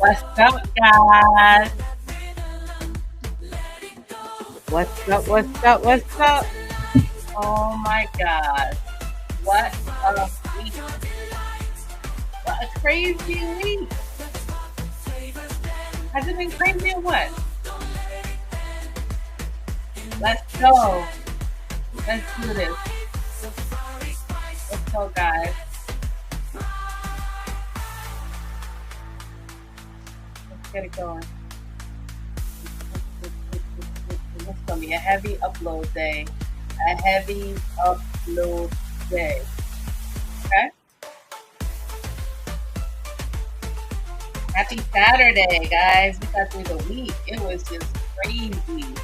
What's up, guys? What's up? What's up? What's up? Oh my God. What a week. What a crazy week. Has it been crazy or what? Let's go. Let's do this. Let's go, guys. Let's get it going. It's going to be a heavy upload day. A heavy upload day. Okay? Happy Saturday, guys. We got through the week. It was just crazy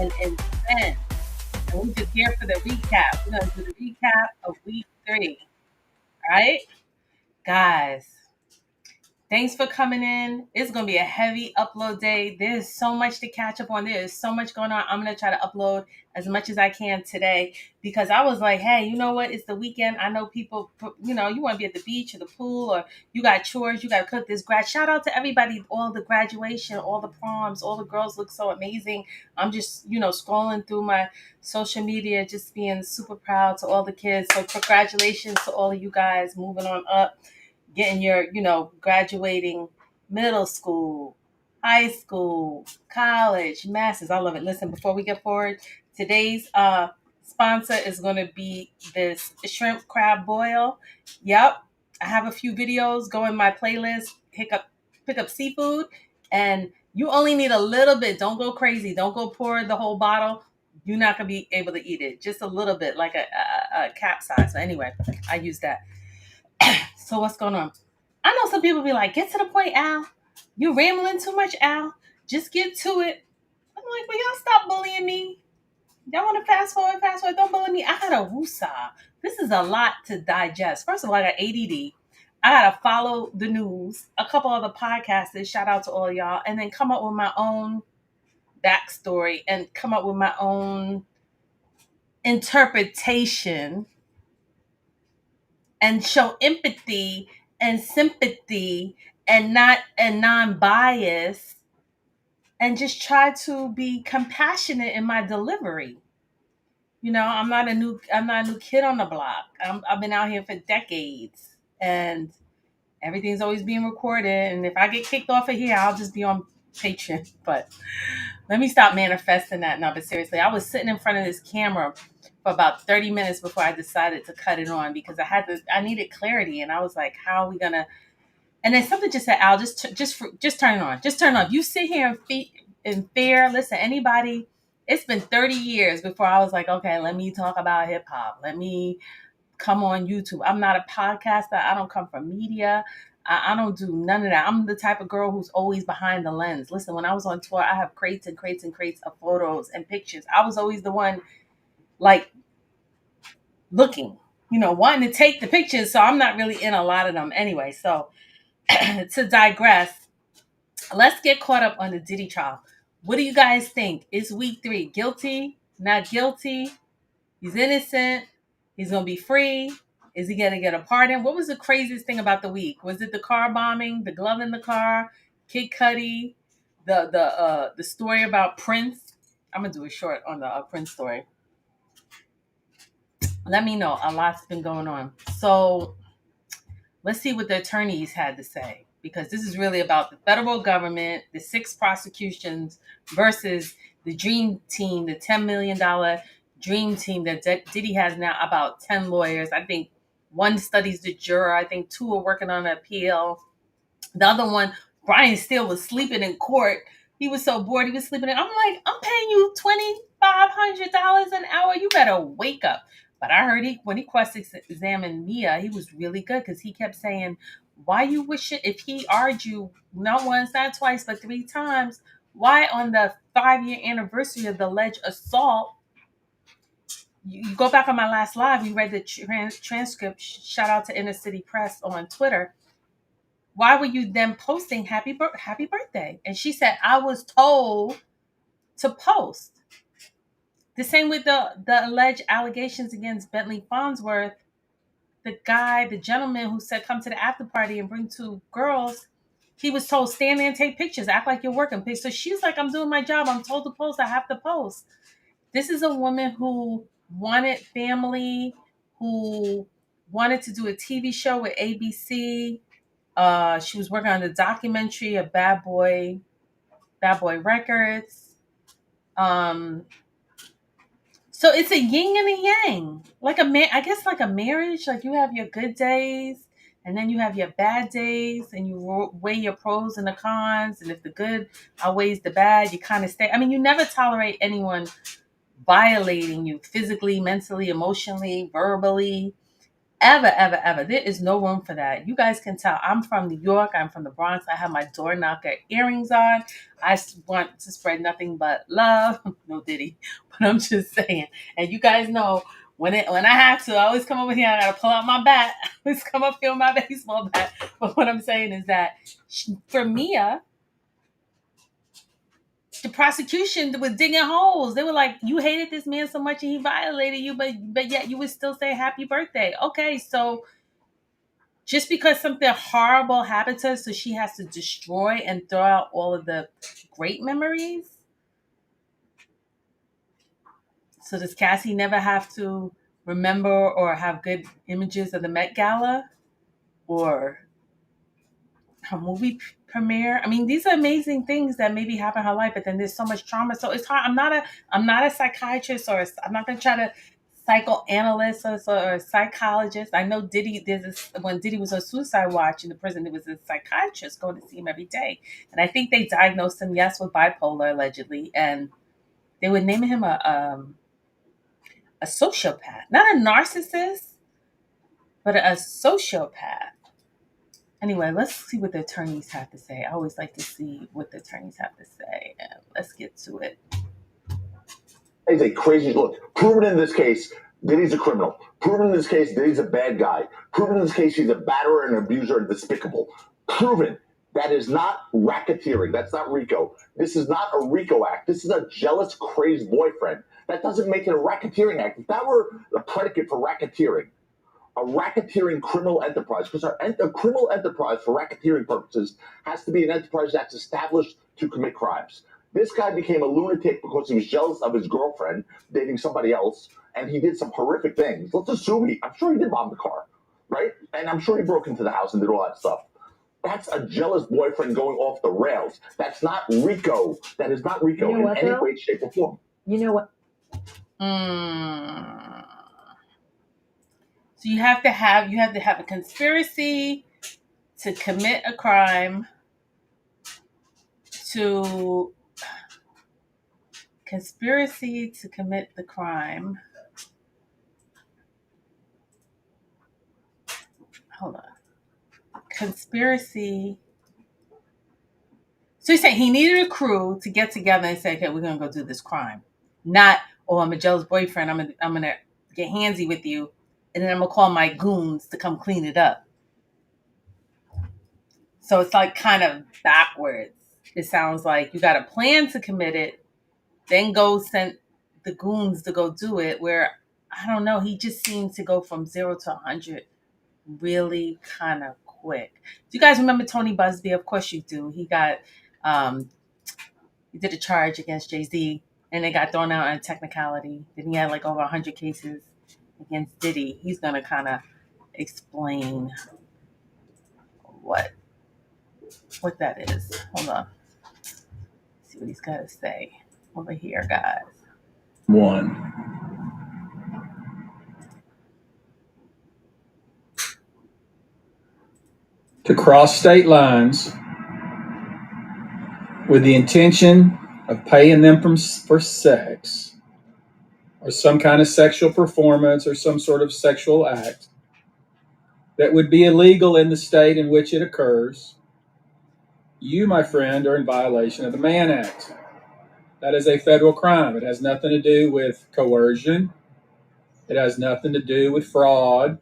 and intense. And we just here for the recap. We're gonna do the recap of week 3. All right, guys. Thanks for coming in. It's gonna be a heavy upload day. There's so much to catch up on. There is so much going on. I'm gonna try to upload as much as I can today because I was like, hey, you know what? It's the weekend. I know people, you want to be at the beach or the pool or you got chores. You got to cook this grad. Shout out to everybody, all the graduation, all the proms, all the girls look so amazing. I'm just, scrolling through my social media, just being super proud to all the kids. So congratulations to all of you guys moving on up, getting your, graduating middle school, high school, college, masters. I love it. Listen, before we get forward, today's sponsor is going to be this shrimp crab boil. Yep. I have a few videos. Go in my playlist, pick up seafood, and you only need a little bit. Don't go crazy. Don't go pour the whole bottle. You're not going to be able to eat it. Just a little bit, like a cap size. So anyway, I use that. So what's going on? I know some people be like, get to the point, Al. You rambling too much, Al. Just get to it. I'm like, will y'all stop bullying me? Y'all want to fast forward, fast forward? Don't bully me. I got a woosah. This is a lot to digest. First of all, I got ADD. I gotta follow the news, a couple other podcasters. Shout out to all y'all, and then come up with my own backstory and come up with my own interpretation and show empathy and sympathy and non-bias and just try to be compassionate in my delivery. I'm not a new kid on the block. I've been out here for decades, and everything's always being recorded. And if I get kicked off of here, I'll just be on Patreon. But let me stop manifesting that now. But seriously, I was sitting in front of this camera for about 30 minutes before I decided to cut it on because I needed clarity, and I was like, how are we gonna? And then something just said, Al, just turn it on. Just turn it on. You sit here in fear. Listen, anybody, it's been 30 years before I was like, okay, let me talk about hip hop. Let me come on YouTube. I'm not a podcaster. I don't come from media. I don't do none of that. I'm the type of girl who's always behind the lens. Listen, when I was on tour, I have crates and crates and crates of photos and pictures. I was always the one like looking, wanting to take the pictures. So I'm not really in a lot of them anyway. So to digress, let's get caught up on the Diddy trial. What do you guys think? It's week 3. Guilty? Not guilty? He's innocent? He's gonna be free? Is he gonna get a pardon? What was the craziest thing about the week? Was it the car bombing, the glove in the car, Kid Cudi, the story about Prince? I'm gonna do a short on the Prince story. Let me know. A lot's been going on. So let's see what the attorneys had to say, because this is really about the federal government, the 6 prosecutions versus the dream team, the $10 million dream team that Diddy has now, about 10 lawyers. I think one studies the juror. I think 2 are working on an appeal. The other one, Brian Steele, was sleeping in court. He was so bored, he was sleeping in. I'm like, I'm paying you $2,500 an hour. You better wake up. But I heard when he cross-examined Mia, he was really good because he kept saying, why you wish it, if he argued not once, not twice, but 3 times, why on the 5-year anniversary of the alleged assault, you go back on my last live, you read the transcript, shout out to Inner City Press on Twitter, why were you then posting happy birthday? And she said, I was told to post. The same with the alleged allegations against Bentley Farnsworth, the gentleman who said come to the after party and bring 2 girls. He was told, stand there and take pictures, act like you're working. So she's like, I'm doing my job. I'm told to post. I have to post. This is a woman who wanted family, who wanted to do a TV show with ABC. She was working on the documentary of Bad Boy Records. So it's a yin and a yang, like I guess like a marriage. Like you have your good days, and then you have your bad days, and you weigh your pros and the cons. And if the good outweighs the bad, you kind of stay. I mean, you never tolerate anyone violating you physically, mentally, emotionally, verbally. Ever, ever, ever. There is no room for that. You guys can tell I'm from New York. I'm from the Bronx. I have my door knocker earrings on. I want to spread nothing but love. No Diddy, but I'm just saying. And you guys know when I have to, I always come over here. I gotta pull out my bat. I always come up here with my baseball bat. But what I'm saying is that for Mia, the prosecution was digging holes. They were like, "You hated this man so much, and he violated you, but yet you would still say happy birthday." Okay, so just because something horrible happened to her, so she has to destroy and throw out all of the great memories. So does Cassie never have to remember or have good images of the Met Gala or her movie premiere? I mean, these are amazing things that maybe happen in her life, but then there's so much trauma. So it's hard. I'm not a psychiatrist, or I'm not going to try to psychoanalyst or a psychologist. I know Diddy. When Diddy was on suicide watch in the prison, there was a psychiatrist going to see him every day, and I think they diagnosed him, yes, with bipolar allegedly, and they were naming him a sociopath, not a narcissist, but a sociopath. Anyway, let's see what the attorneys have to say. I always like to see what the attorneys have to say, and let's get to it. It's a crazy look. Proven in this case, Diddy's a criminal. Proven in this case, Diddy's a bad guy. Proven in this case, he's a batterer and abuser and despicable. Proven. That is not racketeering. That's not RICO. This is not a RICO act. This is a jealous, crazed boyfriend. That doesn't make it a racketeering act. If that were a predicate for racketeering, a racketeering criminal enterprise, because a criminal enterprise for racketeering purposes has to be an enterprise that's established to commit crimes. This guy became a lunatic because he was jealous of his girlfriend dating somebody else, and he did some horrific things. Let's assume I'm sure he did bomb the car, right? And I'm sure he broke into the house and did all that stuff. That's a jealous boyfriend going off the rails. That's not RICO. That is not RICO in any way, shape, or form. You know what? So you have to have a conspiracy to commit a crime, to conspiracy to commit the crime. Hold on. Conspiracy. So he's saying he needed a crew to get together and say, okay, we're gonna go do this crime. Not, oh, I'm a jealous boyfriend. I'm gonna get handsy with you, and then I'm gonna call my goons to come clean it up. So it's like kind of backwards. It sounds like you got a plan to commit it, then go send the goons to go do it. Where I don't know, he just seemed to go from 0 to 100 really kind of quick. Do you guys remember Tony Busby? Of course you do. He got he did a charge against Jay-Z, and it got thrown out on technicality. Then he had like over 100 cases against Diddy. He's gonna kind of explain what that is. Hold on. Let's see what he's got to say over here, guys. 1. To cross state lines with the intention of paying them for sex or some kind of sexual performance or some sort of sexual act that would be illegal in the state in which it occurs, you, my friend, are in violation of the Mann Act. That is a federal crime. It has nothing to do with coercion. It has nothing to do with fraud.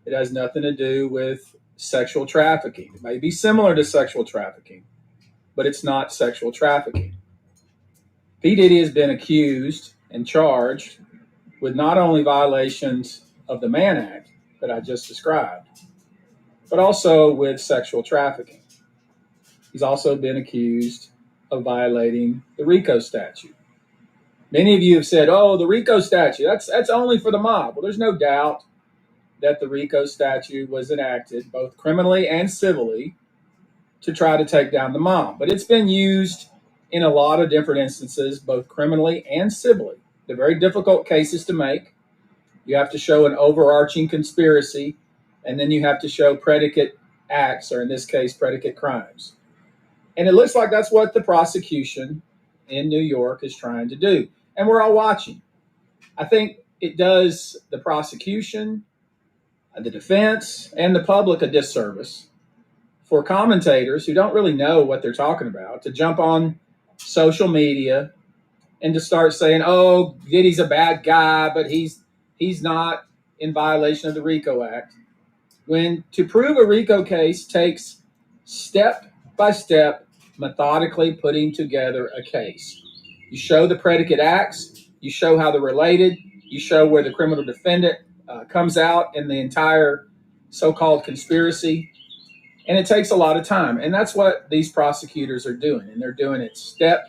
It has nothing to do with sexual trafficking. It may be similar to sexual trafficking, but it's not sexual trafficking. P. Diddy has been accused and charged with not only violations of the Mann Act that I just described, but also with sexual trafficking. He's also been accused of violating the RICO statute. Many of you have said, "Oh, the RICO statute, that's only for the mob." Well, there's no doubt that the RICO statute was enacted both criminally and civilly to try to take down the mob. But it's been used in a lot of different instances, both criminally and civilly. They're very difficult cases to make. You have to show an overarching conspiracy, and then you have to show predicate acts, or in this case, predicate crimes. And it looks like that's what the prosecution in New York is trying to do. And we're all watching. I think it does the prosecution, the defense, and the public a disservice for commentators who don't really know what they're talking about to jump on social media and to start saying, "Oh, Diddy's a bad guy, but he's not in violation of the RICO Act." When to prove a RICO case takes step by step, methodically putting together a case. You show the predicate acts, you show how they're related, you show where the criminal defendant comes out in the entire so-called conspiracy, and it takes a lot of time. And that's what these prosecutors are doing, and they're doing it step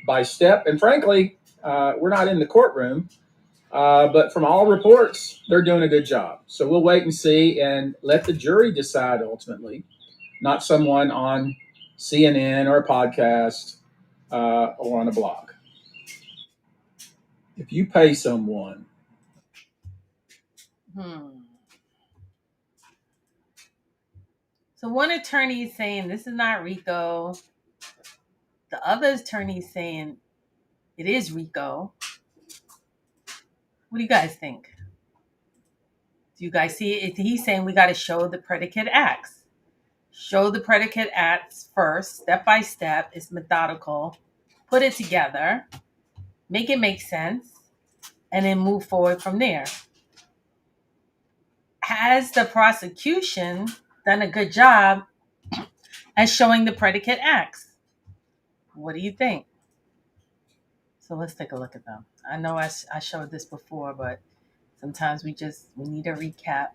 by step. And frankly, we're not in the courtroom, but from all reports, they're doing a good job. So we'll wait and see and let the jury decide ultimately, not someone on CNN or a podcast or on a blog. If you pay someone, So one attorney is saying this is not RICO. The other attorney is saying it is RICO. What do you guys think? Do you guys see it? He's saying we got to show the predicate acts. Show the predicate acts first, step by step. It's methodical. Put it together. Make it make sense. And then move forward from there. Has the prosecution done a good job at showing the predicate acts? What do you think? So let's take a look at them. I know I showed this before, but sometimes we need a recap.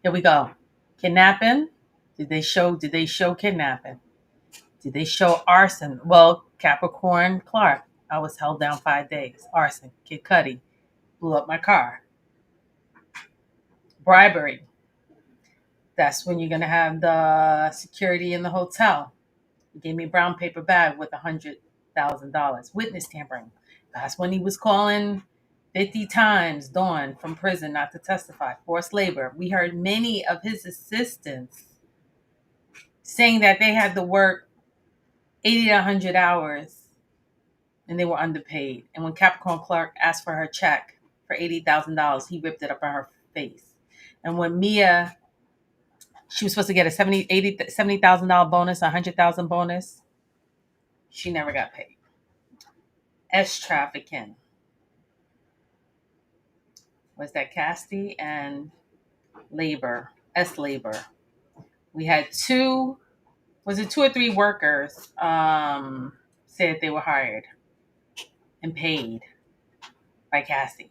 Here we go. Kidnapping. Did they show kidnapping? Did they show arson? Well, Capricorn Clark. I was held down 5 days. Arson. Kid Cudi blew up my car. Bribery. That's when you're going to have the security in the hotel. He gave me a brown paper bag with $100,000. Witness tampering. That's when he was calling 50 times Dawn from prison not to testify. Forced labor. We heard many of his assistants saying that they had to work 80 to 100 hours and they were underpaid. And when Capricorn Clark asked for her check for $80,000, he ripped it up in her face. And when Mia, she was supposed to get a $70,000 bonus, $100,000 bonus, she never got paid. S trafficking. Was that Casty and labor? S labor. We had two or three workers said they were hired and paid by Cassie.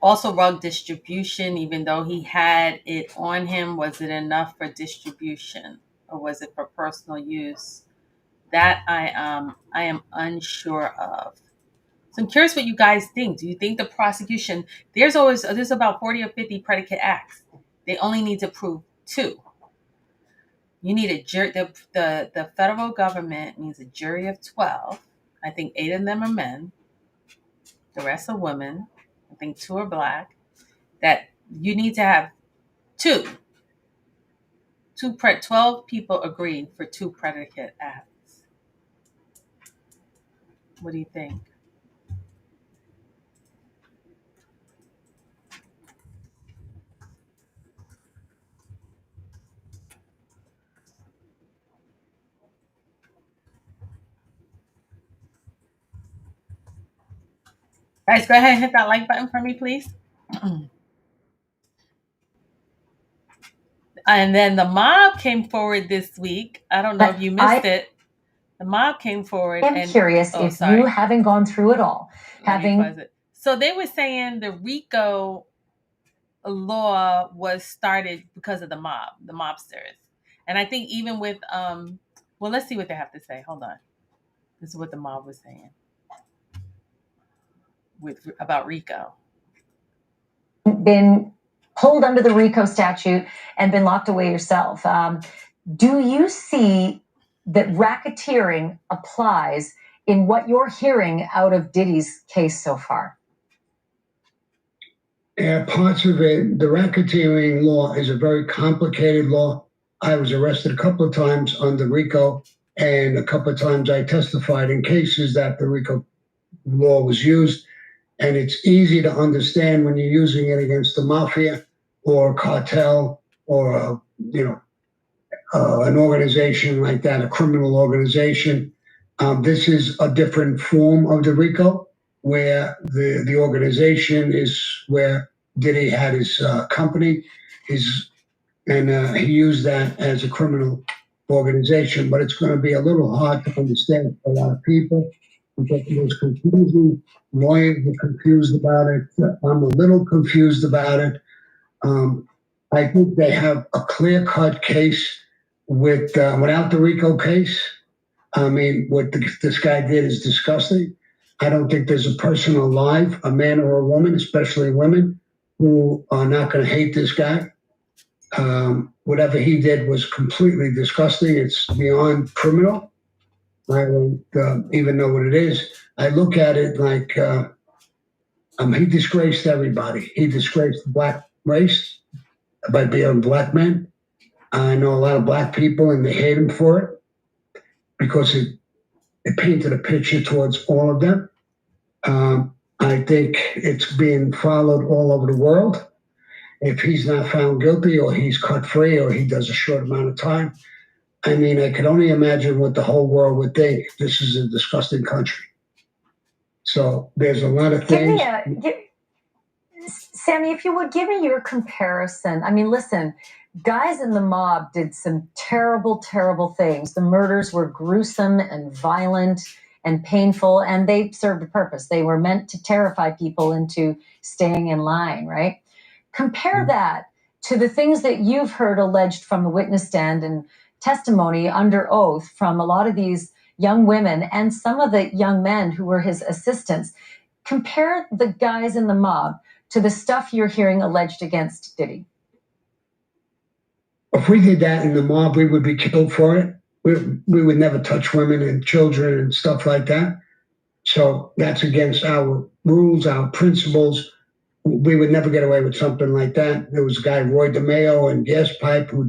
Also rug distribution, even though he had it on him, was it enough for distribution or was it for personal use? That I am unsure of. So I'm curious what you guys think. Do you think the prosecution, there's about 40 or 50 predicate acts. They only need to prove 2. You need a jury. The federal government needs a jury of 12. I think 8 of them are men. The rest are women. I think 2 are black. That you need to have 12 people agree for 2 predicate acts. What do you think? Guys, go ahead and hit that like button for me, please. And then the mob came forward this week. I don't know if you missed it. The mob came forward. I'm curious if you haven't gone through it all. So they were saying the RICO law was started because of the mob, the mobsters. And I think even with well, let's see what they have to say. Hold on. This is what the mob was saying about RICO. Been pulled under the RICO statute and been locked away yourself. Do you see that racketeering applies in what you're hearing out of Diddy's case so far? Yeah, parts of it. The racketeering law is a very complicated law. I was arrested a couple of times under RICO, and a couple of times I testified in cases that the RICO law was used. And it's easy to understand when you're using it against the mafia or a cartel or an organization like that, a criminal organization. This is a different form of the RICO, where the organization is where Diddy had his company, and he used that as a criminal organization. But it's going to be a little hard to understand for a lot of people because it was confusing. Lawyers were confused about it. I'm a little confused about it. I think they have a clear-cut case without the RICO case. I mean, what this guy did is disgusting. I don't think there's a person alive, a man or a woman, especially women, who are not going to hate this guy. Whatever he did was completely disgusting. It's beyond criminal. I don't even know what it is. I look at it like he disgraced everybody. He disgraced the black race by being a black man. I know a lot of black people, and they hate him for it because it painted a picture towards all of them. I think it's being followed all over the world. If he's not found guilty or he's cut free or he does a short amount of time, I mean, I could only imagine what the whole world would think. This is a disgusting country. So there's a lot of things. Sammy, if you would give me your comparison. I mean, listen, guys in the mob did some terrible, terrible things. The murders were gruesome and violent and painful, and they served a purpose. They were meant to terrify people into staying in line, right? Compare that to the things that you've heard alleged from the witness stand and testimony under oath from a lot of these young women and some of the young men who were his assistants. Compare the guys in the mob to the stuff you're hearing alleged against Diddy. If we did that in the mob, we would be killed for it. We would never touch women and children and stuff like that. So that's against our rules, our principles. We would never get away with something like that. There was a guy, Roy DeMeo and Gas Pipe, who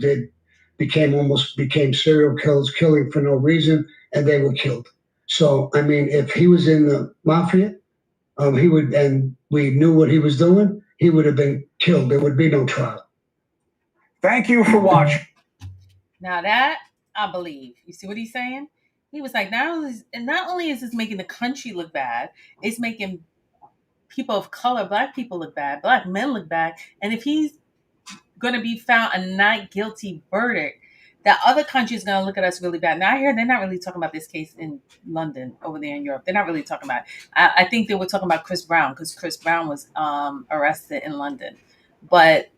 became serial killers, killing for no reason, and they were killed. So, I mean, if he was in the mafia, and we knew what he was doing, he would have been killed. There would be no trial. Thank you for watching. Now that I believe. You see what he's saying? He was like, not only is this making the country look bad, it's making people of color, black people look bad, black men look bad. And if he's going to be found a not guilty verdict, that other country is going to look at us really bad. Now I hear they're not really talking about this case in London, over there in Europe. They're not really talking about it. I think they were talking about Chris Brown, because Chris Brown was arrested in London. But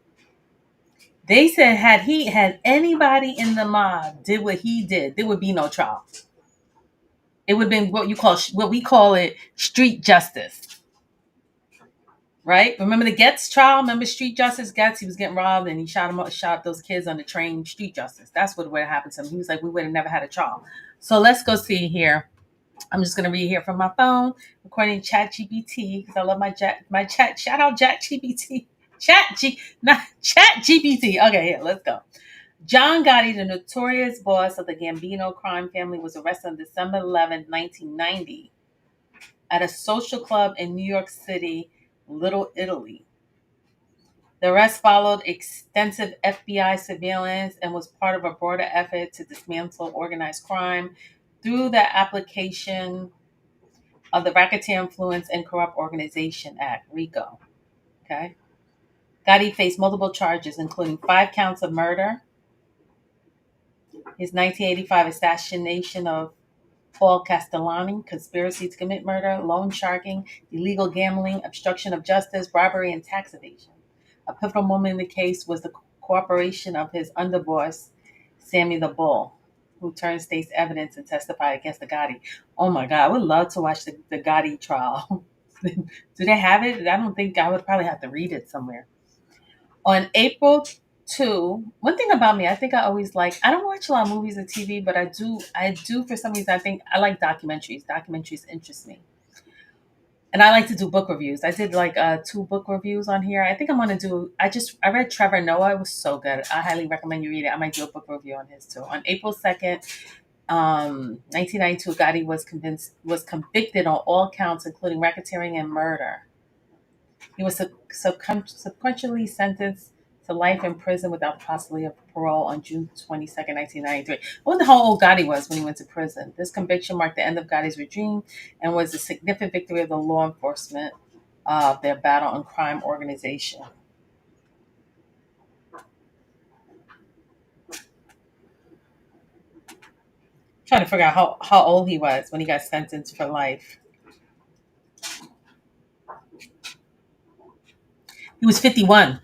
they said had anybody in the mob did what he did, there would be no trial. It would have been what we call it street justice. Right? Remember the Getz trial? Remember street justice? Getz, he was getting robbed and he shot those kids on the train. Street justice. That's what would have happened to him. He was like, we would have never had a trial. So let's go see here. I'm just going to read here from my phone, recording ChatGPT, because I love my chat. Shout out ChatGPT. ChatGPT. Okay, here, let's go. John Gotti, the notorious boss of the Gambino crime family, was arrested on December 11, 1990 at a social club in New York City, Little Italy. The arrest followed extensive FBI surveillance and was part of a broader effort to dismantle organized crime through the application of the Racketeer Influence and Corrupt Organization Act, RICO. Okay. Gotti faced multiple charges, including 5 counts of murder, his 1985 assassination of Paul Castellani, conspiracy to commit murder, loan sharking, illegal gambling, obstruction of justice, bribery, and tax evasion. A pivotal moment in the case was the cooperation of his underboss, Sammy the Bull, who turned state's evidence and testified against the Gotti. Oh my God, I would love to watch the Gotti trial. Do they have it? I don't think. I would probably have to read it somewhere. On April 2, one thing about me, I think I always like, I don't watch a lot of movies or TV, but I do for some reason, I think I like documentaries. Documentaries interest me. And I like to do book reviews. I did like 2 book reviews on here. I think I'm gonna do. I read Trevor Noah. It was so good. I highly recommend you read it. I might do a book review on his too. On April 2nd, 1992, Gotti was convicted on all counts, including racketeering and murder. He was subsequently sentenced to life in prison without the possibility of parole on June 22nd, 1993. I wonder how old Gotti was when he went to prison. This conviction marked the end of Gotti's regime and was a significant victory of the law enforcement of their battle on crime organization. Trying to figure out how old he was when he got sentenced for life. He was 51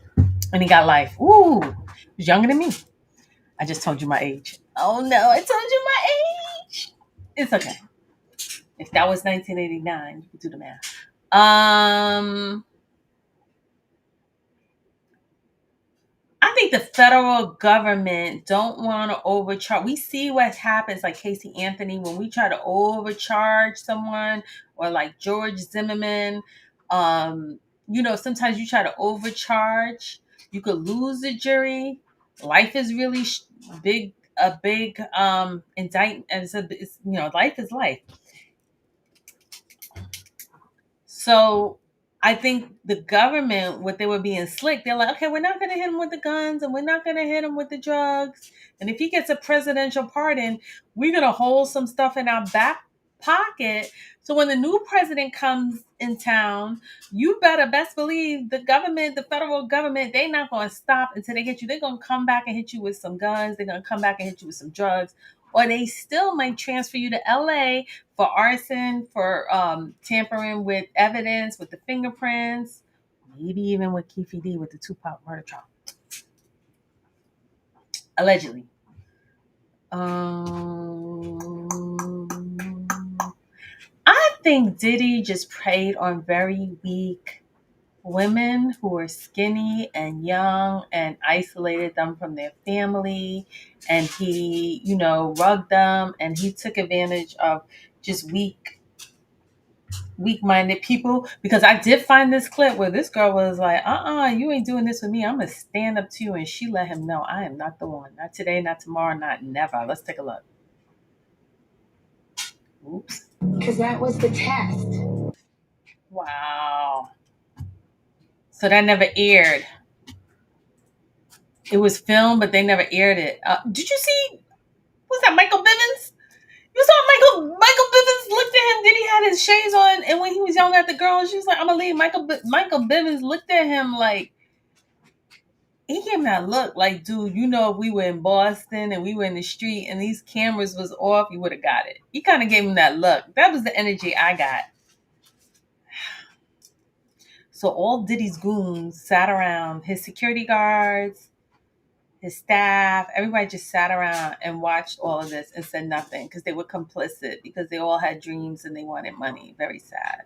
when he got life. Ooh, he was younger than me. I just told you my age. Oh no, I told you my age. It's okay. If that was 1989, you could do the math. I think the federal government don't want to overcharge. We see what happens, like Casey Anthony, when we try to overcharge someone, or like George Zimmerman. Sometimes you try to overcharge, you could lose the jury. Life is really big, a big indictment. Life is life. So I think the government, what they were being slick, they're like, okay, we're not going to hit him with the guns and we're not going to hit him with the drugs. And if he gets a presidential pardon, we're going to hold some stuff in our back pocket. So when the new president comes in town, you better best believe the government, the federal government, they're not going to stop until they get you. They're going to come back and hit you with some guns. They're going to come back and hit you with some drugs. Or they still might transfer you to LA for arson, for tampering with evidence, with the fingerprints, maybe even with Keefe D with the Tupac murder trial. Allegedly. I think Diddy just preyed on very weak women who were skinny and young and isolated them from their family. And he, rugged them, and he took advantage of just weak-minded people, because I did find this clip where this girl was like, you ain't doing this with me. I'm going to stand up to you. And she let him know, I am not the one. Not today, not tomorrow, not never. Let's take a look. Oops. Because that was the test. Wow. So that never aired. It was filmed, but they never aired it. Did you see? Was that Michael Bivins? You saw Michael Bivins looked at him. Diddy had his shades on, and when he was yelling at the girl, she was like, "I'm gonna leave." Michael Bivins looked at him like, he gave him that look like, dude, if we were in Boston and we were in the street and these cameras was off, you would have got it. He kind of gave him that look. That was the energy I got. So all Diddy's goons sat around, his security guards, his staff, everybody just sat around and watched all of this and said nothing, because they were complicit, because they all had dreams and they wanted money. Very sad.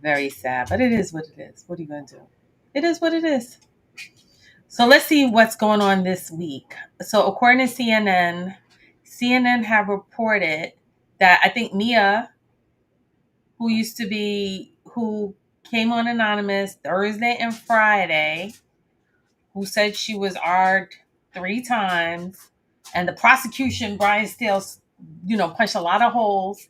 Very sad. But it is what it is. What are you going to do? It is what it is. So let's see what's going on this week. So according to CNN have reported that, I think Mia, who came on Anonymous Thursday and Friday, who said she was argued 3 times, and the prosecution, Brian Steele, punched a lot of holes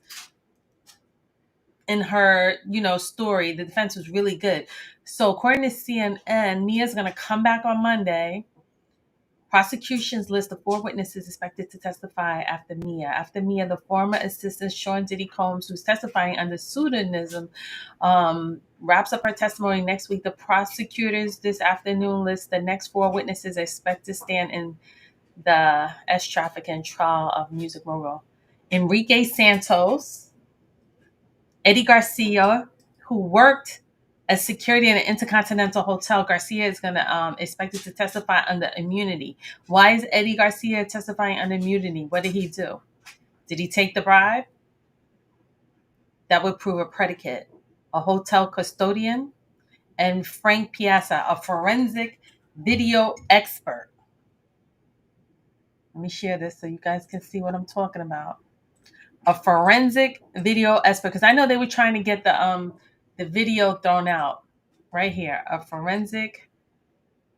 in her, story. The defense was really good. So according to CNN, Mia's going to come back on Monday. Prosecution's list of 4 witnesses expected to testify after Mia. After Mia, the former assistant Sean Diddy Combs, who's testifying under pseudonym, wraps up her testimony next week. The prosecutors this afternoon list the next 4 witnesses expect to stand in the trafficking trial of music mogul Enrique Santos, Eddie Garcia, who worked as security in an Intercontinental Hotel. Garcia is going to expected to testify under immunity. Why is Eddie Garcia testifying under immunity? What did he do? Did he take the bribe? That would prove a predicate. A hotel custodian, and Frank Piazza, a forensic video expert. Let me share this so you guys can see what I'm talking about. A forensic video expert, because I know they were trying to get the video thrown out. Right here, a forensic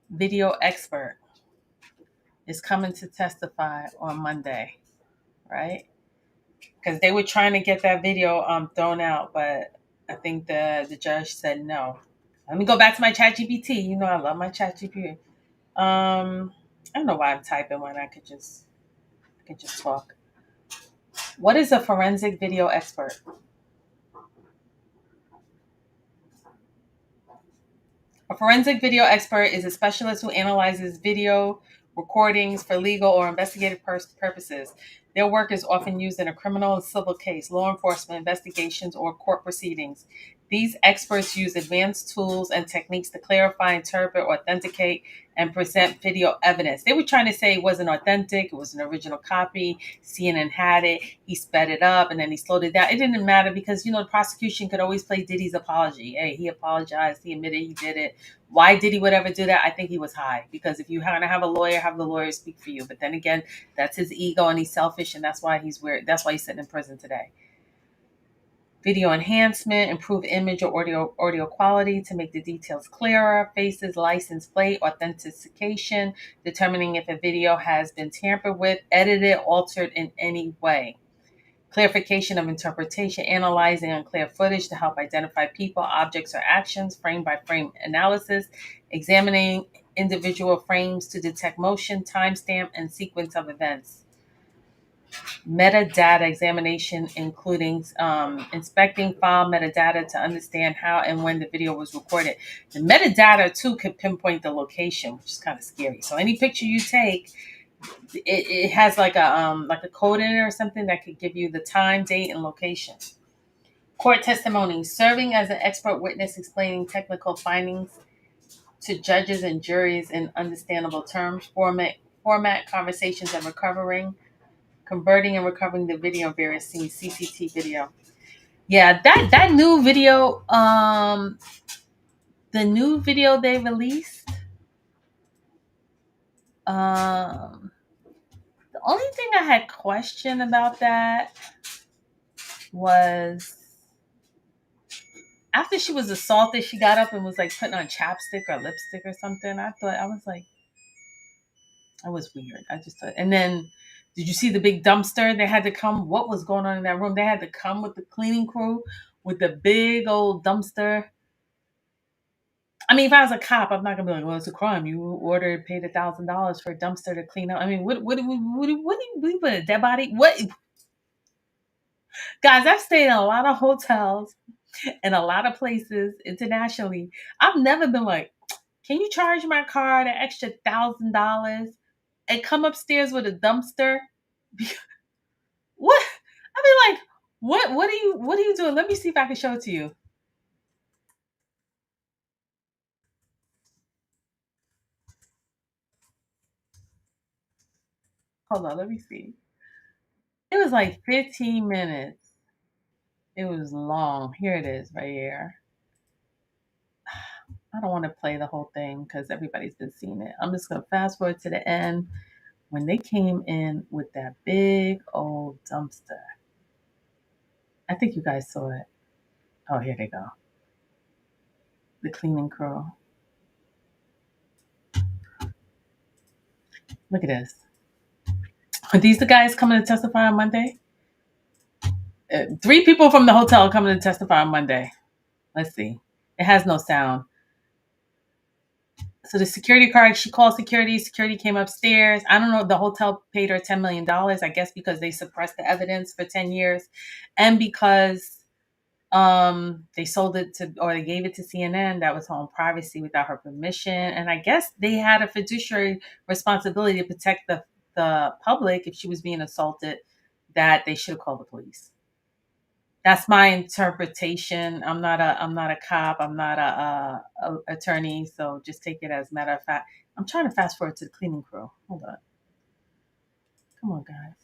video expert is coming to testify on Monday, right? Because they were trying to get that video thrown out, but I think the judge said no. Let me go back to my ChatGPT. You know I love my ChatGPT. I don't know why I'm typing when I could just talk. What is a forensic video expert? A forensic video expert is a specialist who analyzes video recordings for legal or investigative purposes. Their work is often used in a criminal and civil case, law enforcement investigations, or court proceedings. These experts use advanced tools and techniques to clarify, interpret, authenticate, and present video evidence. They were trying to say it wasn't authentic, it was an original copy. CNN had it, he sped it up, and then he slowed it down. It didn't matter because, the prosecution could always play Diddy's apology. Hey, he apologized, he admitted he did it. Why did he would ever do that? I think he was high, because if you want to have a lawyer, have the lawyer speak for you. But then again, that's his ego and he's selfish, and that's why he's weird. That's why he's sitting in prison today. Video enhancement, improve image or audio quality to make the details clearer, faces, license plate, authentication, determining if a video has been tampered with, edited, altered in any way. Clarification of interpretation, analyzing unclear footage to help identify people, objects, or actions, frame by frame analysis, examining individual frames to detect motion, timestamp, and sequence of events. Metadata examination, including inspecting file metadata to understand how and when the video was recorded. The metadata, too, can pinpoint the location, which is kind of scary. So any picture you take, it has like a code in it or something that could give you the time, date, and location. Court testimony, serving as an expert witness, explaining technical findings to judges and juries in understandable terms. Format conversations and converting and recovering the video in various scenes, CCT video. Yeah, that new video, the new video they released, the only thing I had question about that was after she was assaulted, she got up and was like putting on chapstick or lipstick or something. I was like, that was weird. I just thought, and then did you see the big dumpster? They had to come. What was going on in that room? They had to come with the cleaning crew with the big old dumpster. I mean, if I was a cop, I'm not gonna be like, well, it's a crime. You paid $1,000 for a dumpster to clean up. I mean, what do we put a dead body? What, guys? I've stayed in a lot of hotels and a lot of places internationally. I've never been like, can you charge my car the extra $1,000 and come upstairs with a dumpster? What? I mean, like, what are you doing? Let me see if I can show it to you. Hold on, let me see. It was like 15 minutes. It was long. Here it is, right here. I don't want to play the whole thing because everybody's been seeing it. I'm just gonna fast forward to the end when they came in with that big old dumpster. I think you guys saw it. Oh, here they go. The cleaning crew. Look at this. Are these the guys coming to testify on Monday? 3 people from the hotel are coming to testify on Monday. Let's see. It has no sound. So the security card, she called security. Security came upstairs. I don't know. The hotel paid her $10 million, I guess, because they suppressed the evidence for 10 years. And because they sold it to, or they gave it to CNN. That was her own privacy without her permission. And I guess they had a fiduciary responsibility to protect the public if she was being assaulted, that they should have called the police. That's my interpretation. I'm not a cop. I'm not a attorney. So just take it as a matter of fact. I'm trying to fast forward to the cleaning crew. Hold on. Come on, guys.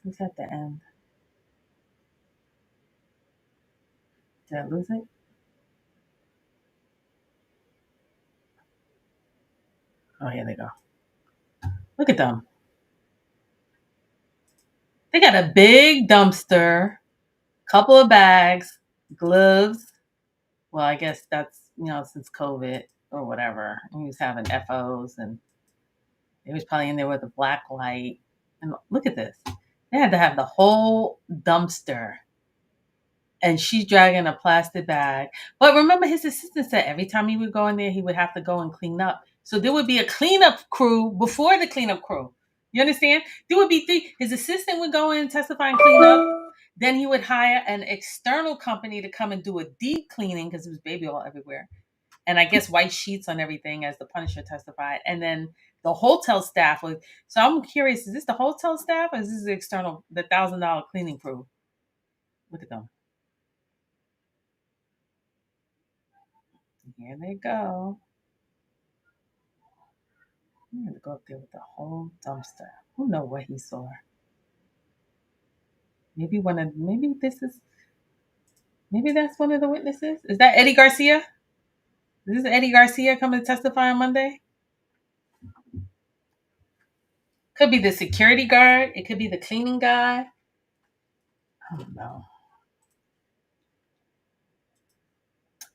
Who's at the end? Did I lose it? Oh, here they go. Look at them. They got a big dumpster, couple of bags, gloves. Well, I guess that's, since COVID or whatever. He was having FOs and he was probably in there with a black light. And look at this. They had to have the whole dumpster. And she's dragging a plastic bag. But remember, his assistant said every time he would go in there, he would have to go and clean up. So there would be a cleanup crew before the cleanup crew. You understand? There would be three. His assistant would go in, testify, and clean up. Then he would hire an external company to come and do a deep cleaning because there was baby oil everywhere. And I guess white sheets on everything, as the Punisher testified. And then the hotel staff would. So I'm curious, is this the hotel staff or is this the external, the $1,000 cleaning crew? Look at them. Here they go. I'm gonna go up there with the whole dumpster. Who knows what he saw? Maybe that's one of the witnesses. Is that Eddie Garcia? Is this Eddie Garcia coming to testify on Monday? Could be the security guard. It could be the cleaning guy. I don't know.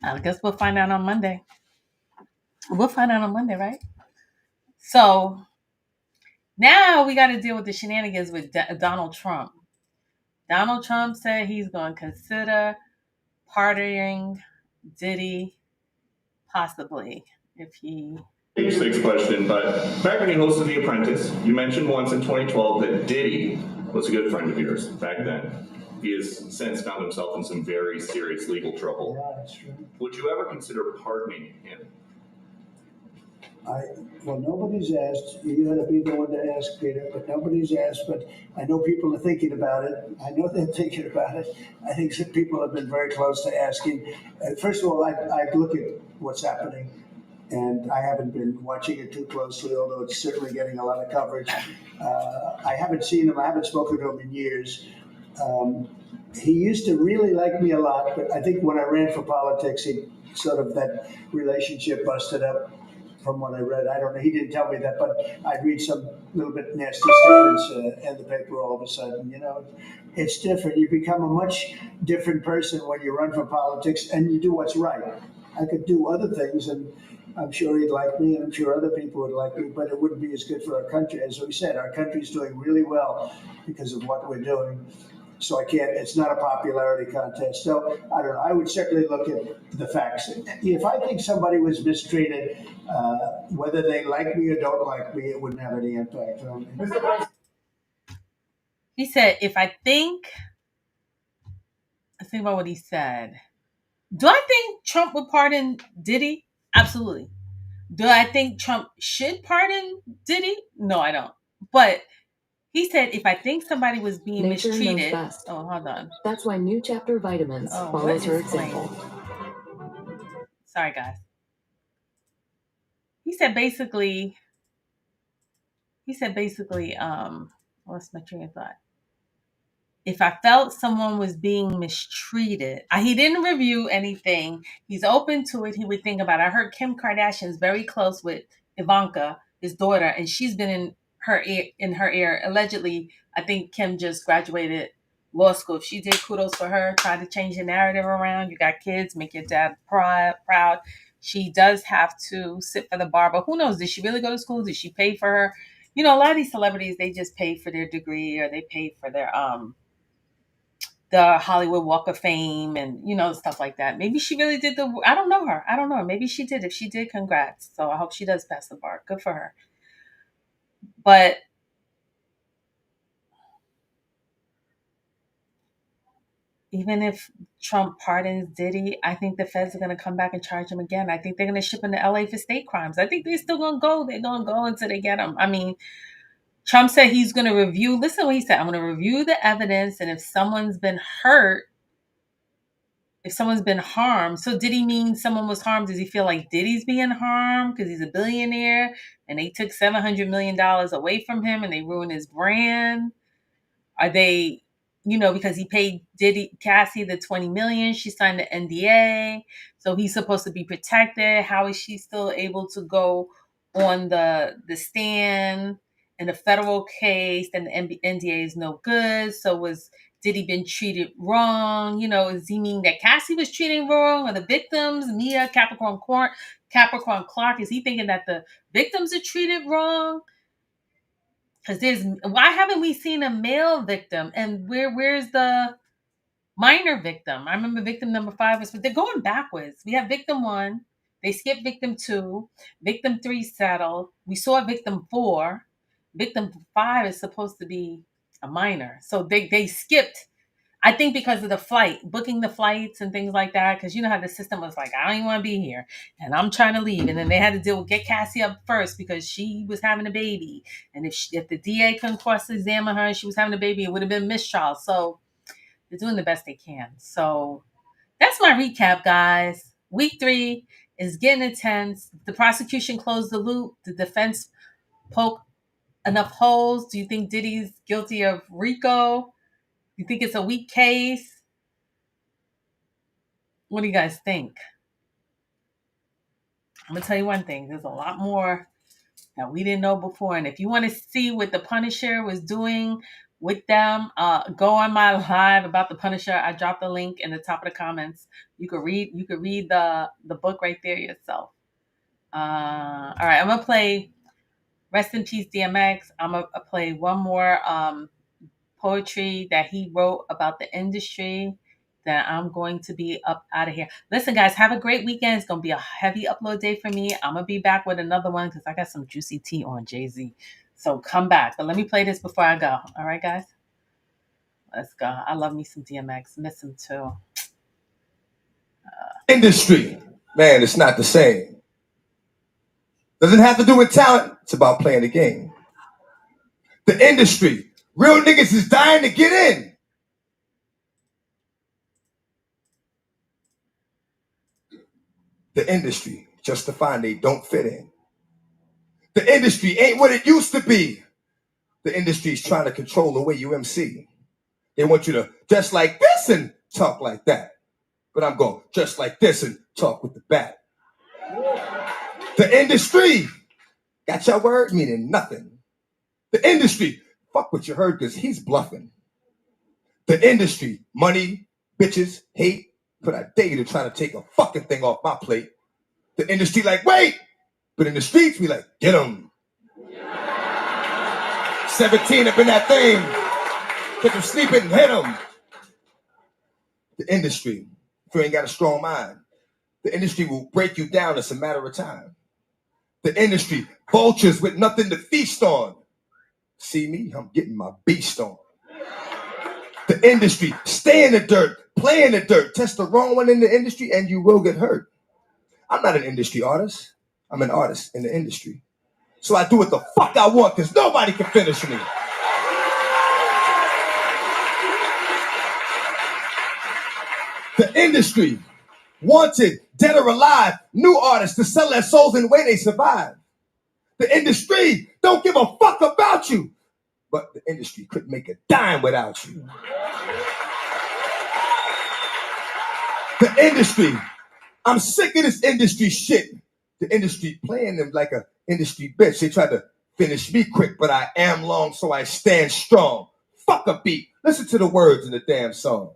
I guess we'll find out on Monday. We'll find out on Monday, right? So now we got to deal with the shenanigans with Donald Trump. Donald Trump said he's going to consider pardoning Diddy, possibly, if he. Sixth question, but back when you hosted The Apprentice, you mentioned once in 2012 that Diddy was a good friend of yours back then. He has since found himself in some very serious legal trouble. Yeah, that's true. Would you ever consider pardoning him? Well, nobody's asked. You had to be the one to ask, Peter, but nobody's asked. But I know people are thinking about it. I know they're thinking about it. I think some people have been very close to asking. First of all, I look at what's happening, and I haven't been watching it too closely, although it's certainly getting a lot of coverage. I haven't seen him. I haven't spoken to him in years. He used to really like me a lot, but I think when I ran for politics, that relationship busted up. From what I read, I don't know. He didn't tell me that, but I'd read some little bit nasty statements in the paper all of a sudden. It's different. You become a much different person when you run for politics and you do what's right. I could do other things, and I'm sure he'd like me, and I'm sure other people would like me, but it wouldn't be as good for our country. As we said, our country's doing really well because of what we're doing. So it's not a popularity contest. So I don't know. I would certainly look at the facts. If I think somebody was mistreated, whether they like me or don't like me, it wouldn't have any impact on me. He said, let's think about what he said. Do I think Trump would pardon Diddy? Absolutely. Do I think Trump should pardon Diddy? No, I don't. But he said, if I think somebody was being Nature mistreated. knows best. Oh, hold on. That's why New Chapter Vitamins follows her example. Sorry, guys. He said basically, what's my train of thought? If I felt someone was being mistreated, he didn't review anything. He's open to it. He would think about it. I heard Kim Kardashian's very close with Ivanka, his daughter, and she's been in her ear. Allegedly, I think Kim just graduated law school. If she did, kudos for her. Try to change the narrative around. You got kids, make your dad proud. She does have to sit for the bar, but who knows? Did she really go to school? Did she pay for her? A lot of these celebrities, they just pay for their degree or they pay for their the Hollywood Walk of Fame and, stuff like that. Maybe she really did I don't know her. Maybe she did. If she did, congrats. So I hope she does pass the bar. Good for her. But even if Trump pardons Diddy, I think the feds are going to come back and charge him again. I think they're going to ship him to LA for state crimes. I think they're still going to go. They're going to go until they get him. I mean, Trump said he's going to review. Listen to what he said. I'm going to review the evidence. And if someone's been hurt, if someone's been harmed. So did he mean someone was harmed? Does he feel like Diddy's being harmed because he's a billionaire and they took $700 million away from him and they ruined his brand? Are they, because he paid Cassie the $20 million, she signed the NDA, so he's supposed to be protected. How is she still able to go on the stand in a federal case? Then the NDA is no good. So was Diddy been treated wrong? Does he mean that Cassie was treated wrong, or the victims, Mia, Capricorn Clark? Is he thinking that the victims are treated wrong? Because why haven't we seen a male victim? And where's the minor victim? I remember victim number 5 was, but they're going backwards. We have victim 1, they skipped victim 2, victim 3 settled. We saw victim 4. Victim 5 is supposed to be a minor. So they skipped, I think, because of the booking the flights and things like that. Because you know how the system was like, I don't even want to be here, and I'm trying to leave, and then they had to get Cassie up first because she was having a baby, and if the DA couldn't cross-examine her, and she was having a baby, it would have been mistrial. So they're doing the best they can. So that's my recap, guys. Week 3 is getting intense. The prosecution closed the loop. The defense poked enough holes. Do you think Diddy's guilty of RICO? You think it's a weak case? What do you guys think? I'm going to tell you one thing. There's a lot more that we didn't know before. And if you want to see what the Punisher was doing with them, go on my live about the Punisher. I dropped the link in the top of the comments. You could read the book right there yourself. All right, I'm going to play Rest in Peace DMX. I'm going to play one more poetry that he wrote about the industry. Then I'm going to be up out of here. Listen, guys, have a great weekend. It's going to be a heavy upload day for me. I'm going to be back with another one because I got some juicy tea on Jay-Z. So come back. But let me play this before I go. All right, guys? Let's go. I love me some DMX. Miss him too. Industry. Man, it's not the same. Doesn't have to do with talent. It's about playing the game. The industry. Real niggas is dying to get in. The industry, just to find they don't fit in. The industry ain't what it used to be. The industry's trying to control the way you MC. They want you to dress like this and talk like that. But I'm going dress like this and talk with the bat. The industry got your word meaning nothing. The industry, fuck what you heard because he's bluffing. The industry, money, bitches, hate, but I dare you to try to take a fucking thing off my plate. The industry like, wait, but in the streets, we like, get them. 17 up in that thing. Take them sleeping and hit them. The industry, if you ain't got a strong mind, the industry will break you down. It's a matter of time. The industry, vultures with nothing to feast on. See me, I'm getting my beast on. The industry, stay in the dirt, play in the dirt. Test the wrong one in the industry and you will get hurt. I'm not an industry artist. I'm an artist in the industry. So I do what the fuck I want because nobody can finish me. The industry, wanted, dead or alive, new artists to sell their souls in the way they survive. The industry don't give a fuck about you, but the industry couldn't make a dime without you. The industry, I'm sick of this industry shit. The industry playing them like a industry bitch. They try to finish me quick, but I am long, so I stand strong. Fuck a beat. Listen to the words in the damn song.